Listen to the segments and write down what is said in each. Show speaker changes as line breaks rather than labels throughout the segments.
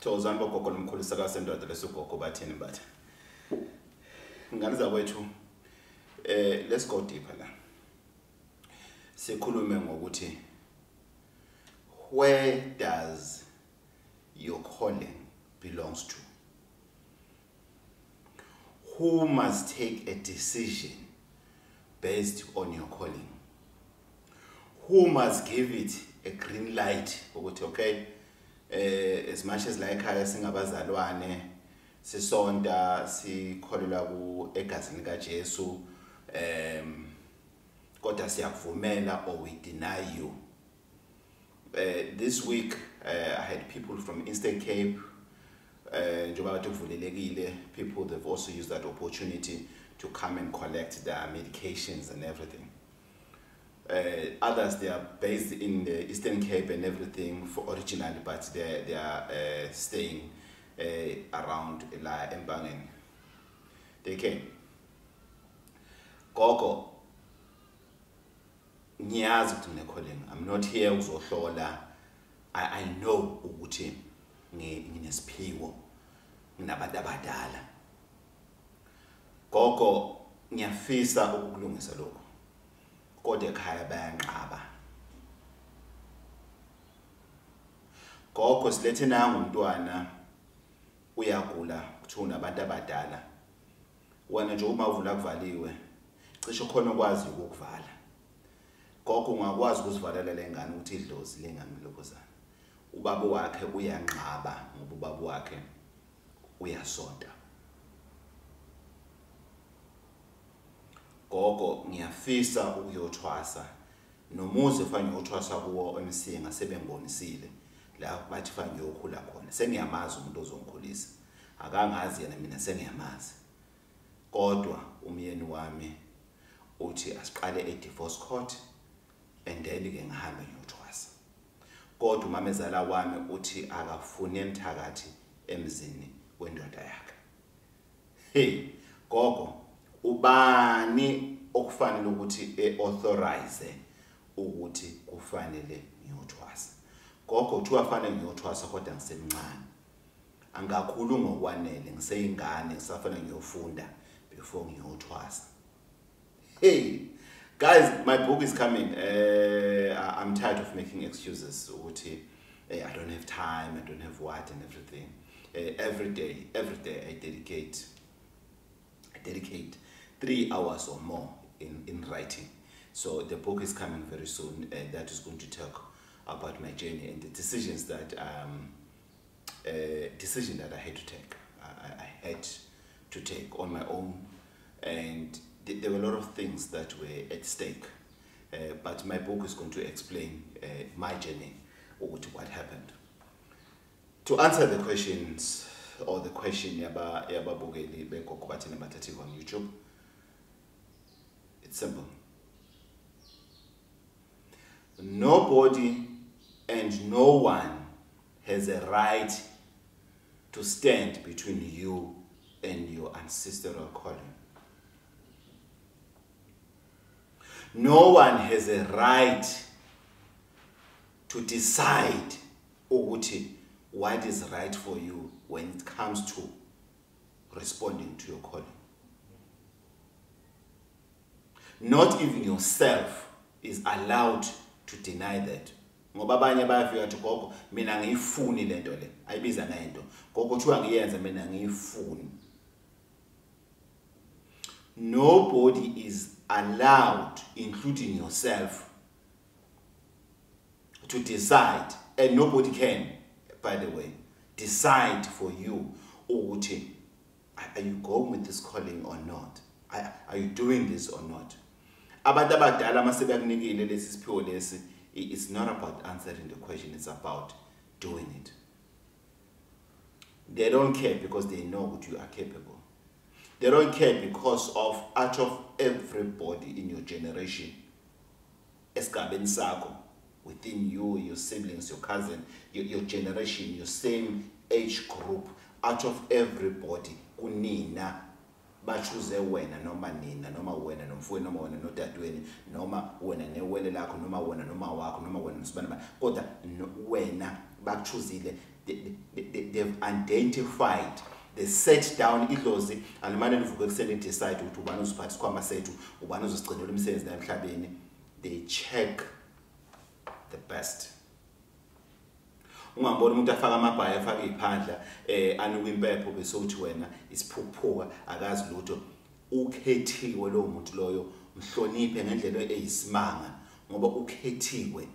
Tozani bogogo nomkhulu sakasendoda lesugogo Bathini Mbatha. Ngani zakwethu let's go deeper la. Sikhulume ngokuthi where does your calling belongs to? Who must take a decision based on your calling? Who must give it a green light? Okay, as much as like I singabazalwane sisonta sikholelwa ku egazini kaJesu kodwa siyakuvumela or we deny you. This week I had people from Eastern Cape, people they've also used that opportunity to come and collect their medications and everything. Others, they are based in the Eastern Cape and everything for originally, but they are staying around Empangeni. They came. Gogo, I'm not here uzohlola. I know ukuthi nginesiphiwo nginabantu abadala. Gogo, ngiyafisa ukukulungisa lokho. Kodwa ekhaya bayanqaba. Gogo silethe nangu umntwana uyagula kuthuna abantu abadala. Wena nje uma uvula kuvaliwe cishe khona ukwazi ukukuvala. Gogo ungakwazi ukuzivalela lengane ukuthi idlozi lengamlokozana. Ubaba wakhe uyanqaba ngoba ubaba wakhe uyasonta. Gogo ngiyafisa ukuyothwasa nomuzi fanele uyothwasa kuwo emsinga sebengibonisile la bathi fanele uyokhula khona. Sengiyamazi umuntu ozongikhulisa. Akangazi yena mina sengiyamazi. Kodwa umyeni wami uthi asiqale e-divorce court and then ke ngihambe ngiyothwasa. Kodwa umamezala wami uthi akafuni emthakathi emzini wendoda yakhe. Hey, gogo ubani okufanele ukuthi authorize ukuthi kufanele ngiyothwasa. Gogo uthi wafanele ngiyothwasa kodwa ngisemncane. Angakhulu ngokwanele ngiseyingane ngisafanele ngiyofunda before ngiyothwasa. Hey guys, my book is coming. I'm tired of making excuses. I don't have time, I don't have what and everything. Every day I dedicate 3 hours or more in writing. So the book is coming very soon, and that is going to talk about my journey and the decisions that I had to take. I had to take on my own, and there were a lot of things that were at stake. But my book is going to explain my journey or what happened. To answer the questions, or the question yaba bukeli be Gogo Bathini Mbatha TV on YouTube, it's simple. Nobody and no one has a right to stand between you and your ancestral calling. No one has a right to decide what is right for you when it comes to responding to your calling. Not even yourself is allowed to deny that. Ngoba abanye bayafika ukuthi gogo mina ngiyifuni lento le ayibiza ngento gogo kuthiwa ngiyenza mina ngiyifuni. Nobody is allowed, including yourself, to decide, and nobody can, by the way, decide for you are you going with this calling or not? Are you doing this or not? Abantu abadala masebakunikile lesi siphiwo lesi, it's not about answering the question, it's about doing it. They don't care because they know what you are capable. They don't care because out of everybody in your generation, esigabeni sakho, within you, your siblings, your cousin, your generation, your same age group, out of everybody, kunina bachuze wena noma nina noma wena nomfowenu noma wena nodadweni noma wena newele lakho noma wena noma wakho noma wena nosibani kodwa wena bakuchuzile, they've identified, they set down idlozi alimane livuke kuseni decide ukuthi ubani uziphatha isikhwama sethu, ubani uzigcinela umsebenzi la emhlabeni. They check the best. Ungambona umuntu afaka amabhayi afaka iziphandla anuka impepho bese uthi wena isiphuphuka akazi lutho. Ukhethiwe lo muntu loyo, mhloniphe ngendlela eyisimanga ngoba ukhethiwe.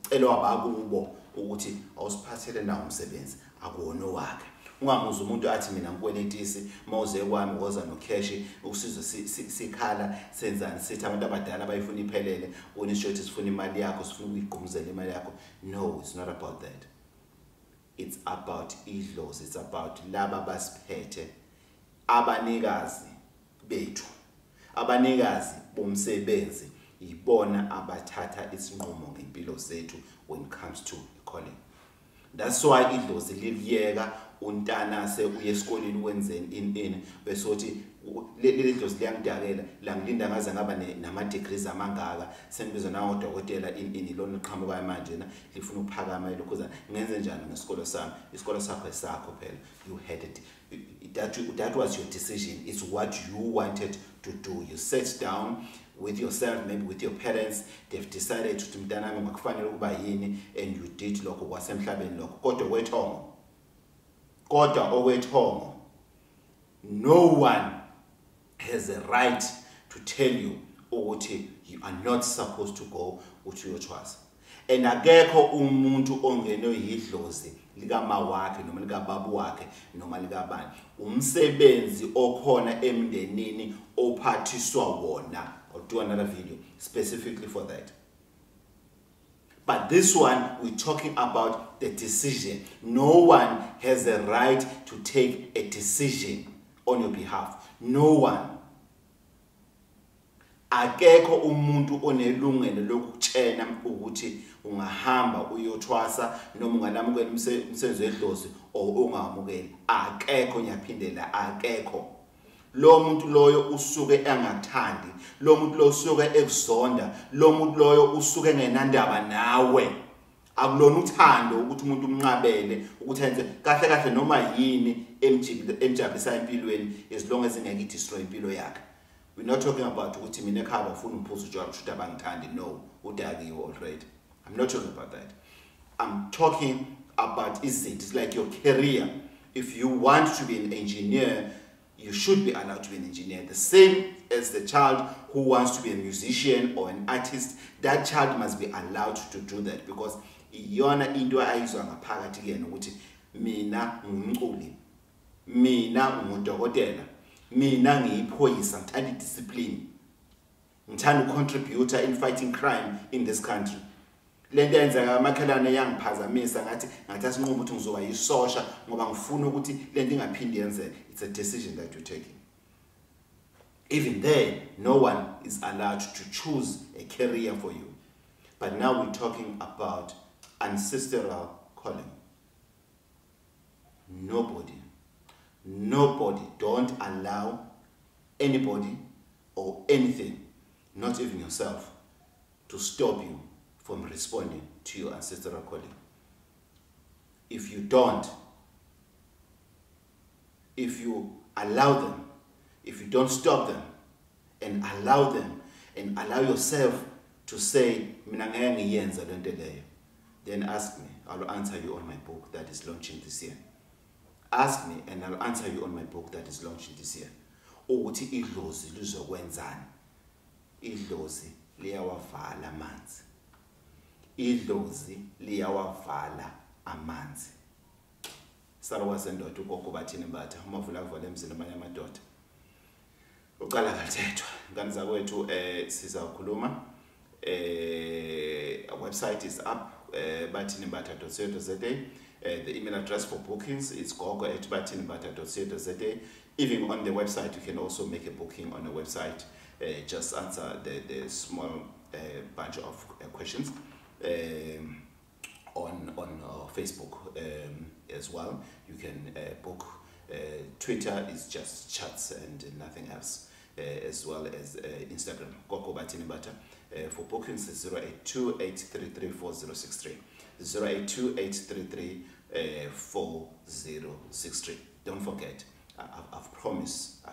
Celwa abakubo ukuthi awusiphathele nawo umsebenzi akuwona wakhe. Ungamuza umuntu athi mina ngikweletisi mawuze kwami ngoza no cash ukusizwe sikhala senzani sithi abantu abadala bayifuna iphelele wona isho sifuna imali yakho sifuna ukuyigqumuzela imali yakho. No, it's not about that. It's about idlozi, it's about laba basiphethe, abanikazi bethu, abanikazi bomsebenzi ibona abathatha isinqumo ngempilo zethu when it comes to calling. That's why idlozi liyeka untana se uye esikoleni wenzeni in bese uthi leli dlozi liyangidakela la ngilinda ngaze ngaba nama degrees amangaka sengibiza nawo dokotela in lona iqhamuka manje na lifuna ukuphakama lokho ngenze njani ngesikolo sami. Isikolo sakho esakho phela, you had it. That was your decision. It's what you wanted to do. You sat down with yourself, maybe with your parents, they've decided to mntanami ngakufanele ukuba yini, and you did lokho kwasemhlabeni lokho. Kodwa owethongo, no one has a right to tell you ukuthi you are not supposed to go to your choice. And akekho umuntu ongenwe yidlozi likama wakhe noma likababu wakhe noma likabani. Umsebenzi okhona emndenini ophathiswa wona. I'll do another video specifically for that. But this one, we're talking about the decision. No one has a right to take a decision on your behalf. No one. Akekho umuntu onelungelo lokutshena ukuthi ungahamba uyothwasa noma unganamukela umsebenzi wedlozi ongamukeli. Akekho, ngiyaphindela, akekho. Lo muntu loyo usuke engathandi, lo muntu lo usuke ekuzonda, lo muntu loyo usuke engenandaba nawe. Akulona uthando ukuthi umuntu umnqabele ukuthi enze kahle kahle noma yini emjabulisa empilweni as long as ingeke destroy impilo yakhe. We're not talking about ukuthi mina ekhaya ufuna uphuza utshwala ukuthi abangithandi. No, udakiwe already. I'm not talking about that. I'm talking about it's like your career. If you want to be an engineer, you should be allowed to be an engineer. The same as the child who wants to be a musician or an artist, that child must be allowed to do that, because iyona into ayizwa ngaphakathi kuyena ukuthi mina ngumculi, mina ngudokotela, mina ngiyiphoyisa, ngithanda discipline, ngithanda ucontributor in fighting crime in this country. Lento yenzeka amakhelane yangiphazamisa ngathi asinqoba ukuthi ngizoba yisosha ngoba ngifuna ukuthi lento ingaphindi yenzeke. It's a decision that you're taking. Even there, no one is allowed to choose a career for you. But now we're talking about ancestral calling. Nobody, don't allow anybody or anything, not even yourself, to stop you from responding to your ancestral calling. If you don't, if you allow them, if you don't stop them and allow them and allow yourself to say, mina ngeke ngiyenza lento leyo, then ask me. I'll answer you on my book that is launching this year. Ask me and I'll answer you on my book that is launching this year. Ukuthi idlozi lizokwenzani? Idlozi liyawavala amanzi. Idlozi liyawavala amanzi. Sarwa sendoda uGogo Bathini Mbatha, Mkhuphulangwenya Village amadoda. Uqala kathethwa ngani zakwethu sizakhuluma. Our website is up, bathinimbatha.co.za. The email address for bookings is gogo@bathinimbatha.co.za. Even on the website, you can also make a booking on the website. Just answer the small bunch of questions on Facebook as well. You can book. Twitter is just chats and nothing else, as well as Instagram. Gogo Bathini Mbatha. For bookings, 082-833-4063. 082-833-4063. Don't forget, I've promised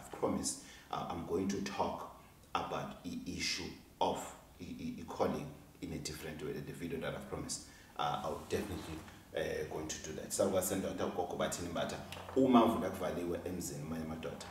I'm going to talk about the issue of calling in a different way. The video that I've promised, I'll definitely going to do that. So Gogo Bathini Mbatha, uma mvula kuvaliwe emzini manje madoda.